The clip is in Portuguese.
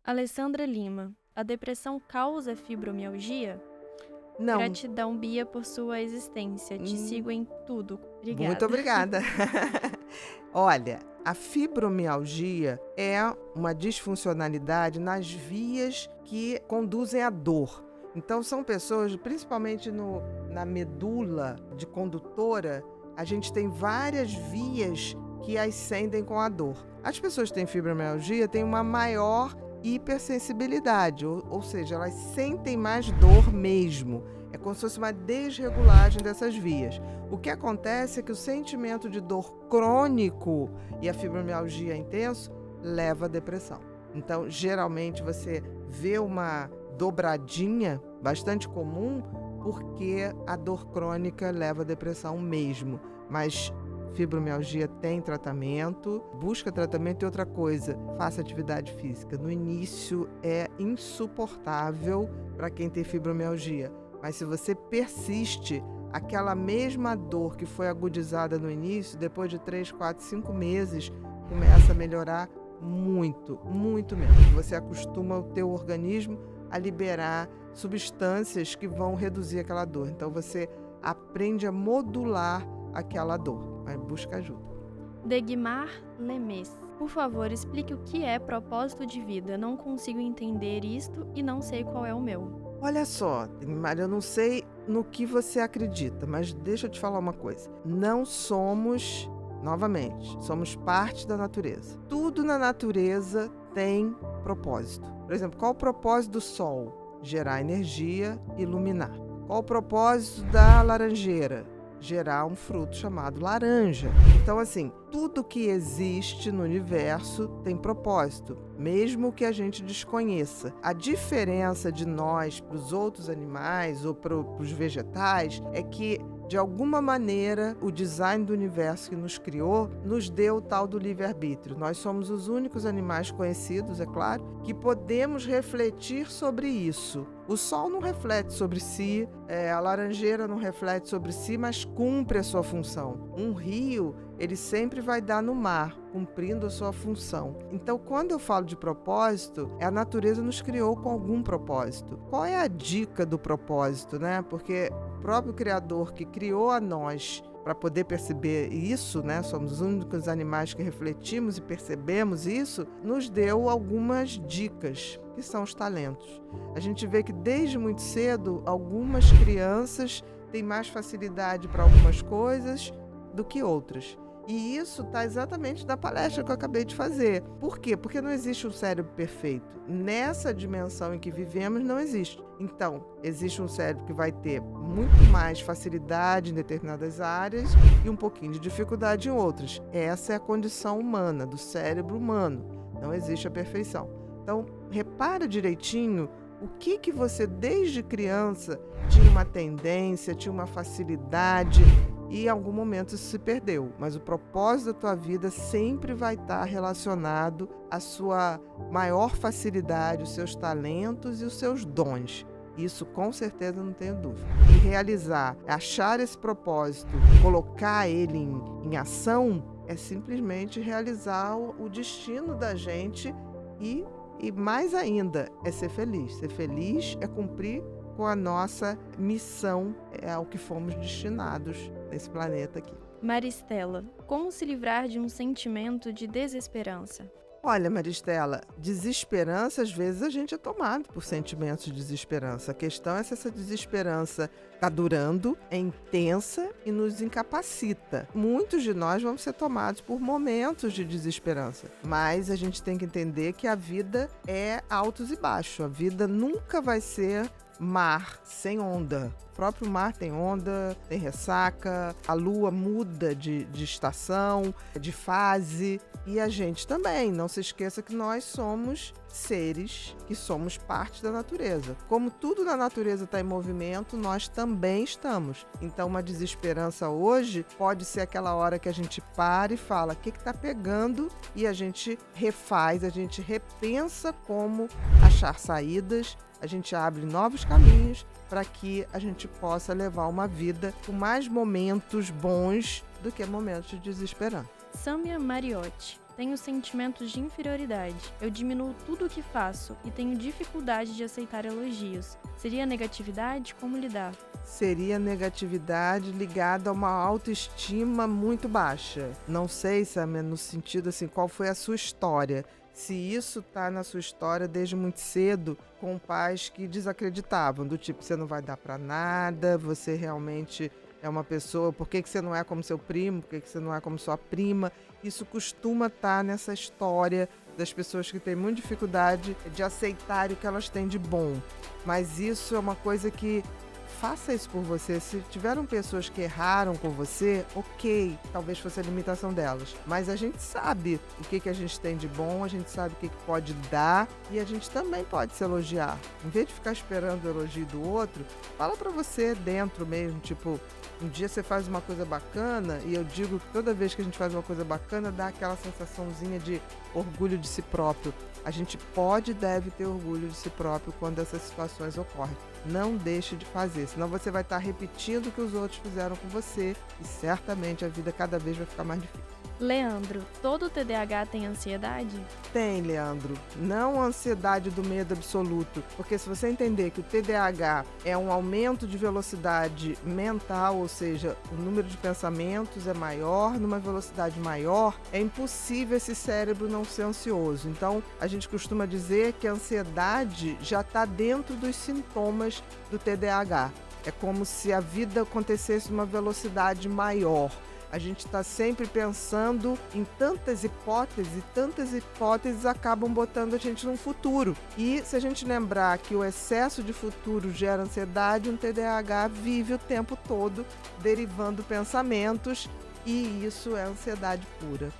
Alessandra Lima, a depressão causa fibromialgia? Não. Gratidão, Bia, por sua existência. Te sigo em tudo. Obrigada. Muito obrigada. Olha, a fibromialgia é uma disfuncionalidade nas vias que conduzem à dor. Então, são pessoas, principalmente na medula de condutora, a gente tem várias vias que ascendem com a dor. As pessoas que têm fibromialgia têm uma maior hipersensibilidade, ou seja, elas sentem mais dor mesmo. É como se fosse uma desregulagem dessas vias. O que acontece é que o sentimento de dor crônico e a fibromialgia intenso leva à depressão. Então, geralmente, você vê uma dobradinha bastante comum porque a dor crônica leva à depressão mesmo. Mas fibromialgia tem tratamento, busca tratamento e outra coisa, faça atividade física. No início é insuportável para quem tem fibromialgia, mas se você persiste, aquela mesma dor que foi agudizada no início, depois de 3, 4, 5 meses, começa a melhorar muito, muito mesmo. Você acostuma o teu organismo a liberar substâncias que vão reduzir aquela dor. Então você aprende a modular aquela dor, mas busca ajuda. Degmar Lemes, por favor, explique o que é propósito de vida. Não consigo entender isto e não sei qual é o meu. Olha só, Degmar, eu não sei no que você acredita, mas deixa eu te falar uma coisa. Não somos, novamente, somos parte da natureza. Tudo na natureza tem propósito. Por exemplo, qual o propósito do sol? Gerar energia, iluminar. Qual o propósito da laranjeira? Gerar um fruto chamado laranja. Então, assim, tudo que existe no universo tem propósito, mesmo que a gente desconheça. A diferença de nós para os outros animais ou para os vegetais é que, de alguma maneira, o design do universo que nos criou nos deu o tal do livre-arbítrio. Nós somos os únicos animais conhecidos, é claro, que podemos refletir sobre isso. O sol não reflete sobre si, a laranjeira não reflete sobre si, mas cumpre a sua função. Um rio, ele sempre vai dar no mar, cumprindo a sua função. Então, quando eu falo de propósito, a natureza nos criou com algum propósito. Qual é a dica do propósito, né? Porque o próprio Criador que criou a nós para poder perceber isso, né? Somos os únicos animais que refletimos e percebemos isso, nos deu algumas dicas, que são os talentos. A gente vê que desde muito cedo, algumas crianças têm mais facilidade para algumas coisas do que outras. E isso está exatamente na palestra que eu acabei de fazer. Por quê? Porque não existe um cérebro perfeito. Nessa dimensão em que vivemos, não existe. Então, existe um cérebro que vai ter muito mais facilidade em determinadas áreas e um pouquinho de dificuldade em outras. Essa é a condição humana, do cérebro humano. Não existe a perfeição. Então, repara direitinho o que você, desde criança, tinha uma tendência, tinha uma facilidade, e em algum momento isso se perdeu. Mas o propósito da tua vida sempre vai estar relacionado à sua maior facilidade, os seus talentos e os seus dons. Isso com certeza não tenho dúvida. E realizar, achar esse propósito, colocar ele em ação, é simplesmente realizar o destino da gente e mais ainda, é ser feliz. Ser feliz é cumprir com a nossa missão, é ao que fomos destinados nesse planeta aqui. Maristela, como se livrar de um sentimento de desesperança? Olha, Maristela, desesperança, às vezes a gente é tomado por sentimentos de desesperança. A questão é se essa desesperança está durando, é intensa e nos incapacita. Muitos de nós vamos ser tomados por momentos de desesperança, mas a gente tem que entender que a vida é altos e baixos. A vida nunca vai ser mar sem onda. O próprio mar tem onda, tem ressaca, a lua muda de estação, de fase, e a gente também. Não se esqueça que nós somos seres que somos parte da natureza. Como tudo na natureza está em movimento, nós também estamos. Então, uma desesperança hoje pode ser aquela hora que a gente para e fala o que está pegando, e a gente refaz, a gente repensa como achar saídas, a gente abre novos caminhos para que a gente possa levar uma vida com mais momentos bons do que momentos de desesperança. Sâmia Mariotti, Tenho sentimentos de inferioridade. Eu diminuo tudo o que faço e tenho dificuldade de aceitar elogios. Seria negatividade? Como lidar? Seria negatividade ligada a uma autoestima muito baixa. Não sei, Samia, no sentido assim, qual foi a sua história. Se isso tá na sua história desde muito cedo, com pais que desacreditavam, do tipo, você não vai dar pra nada, você realmente é uma pessoa, por que você não é como seu primo, por que você não é como sua prima? Isso costuma estar nessa história das pessoas que têm muita dificuldade de aceitar o que elas têm de bom. Mas isso é uma coisa que faça isso por você. Se tiveram pessoas que erraram com você, ok, talvez fosse a limitação delas. Mas a gente sabe o que a gente tem de bom, a gente sabe o que pode dar e a gente também pode se elogiar. Em vez de ficar esperando o elogio do outro, fala pra você dentro mesmo, tipo, um dia você faz uma coisa bacana e eu digo que toda vez que a gente faz uma coisa bacana dá aquela sensaçãozinha de orgulho de si próprio. A gente pode e deve ter orgulho de si próprio quando essas situações ocorrem. Não deixe de fazer, senão você vai estar repetindo o que os outros fizeram com você e certamente a vida cada vez vai ficar mais difícil. Leandro, todo TDAH tem ansiedade? Tem, Leandro. Não a ansiedade do medo absoluto, porque se você entender que o TDAH é um aumento de velocidade mental, ou seja, o número de pensamentos é maior, numa velocidade maior, é impossível esse cérebro não ser ansioso. Então, a gente costuma dizer que a ansiedade já está dentro dos sintomas do TDAH. É como se a vida acontecesse numa velocidade maior. A gente está sempre pensando em tantas hipóteses acabam botando a gente num futuro. E se a gente lembrar que o excesso de futuro gera ansiedade, um TDAH vive o tempo todo derivando pensamentos e isso é ansiedade pura.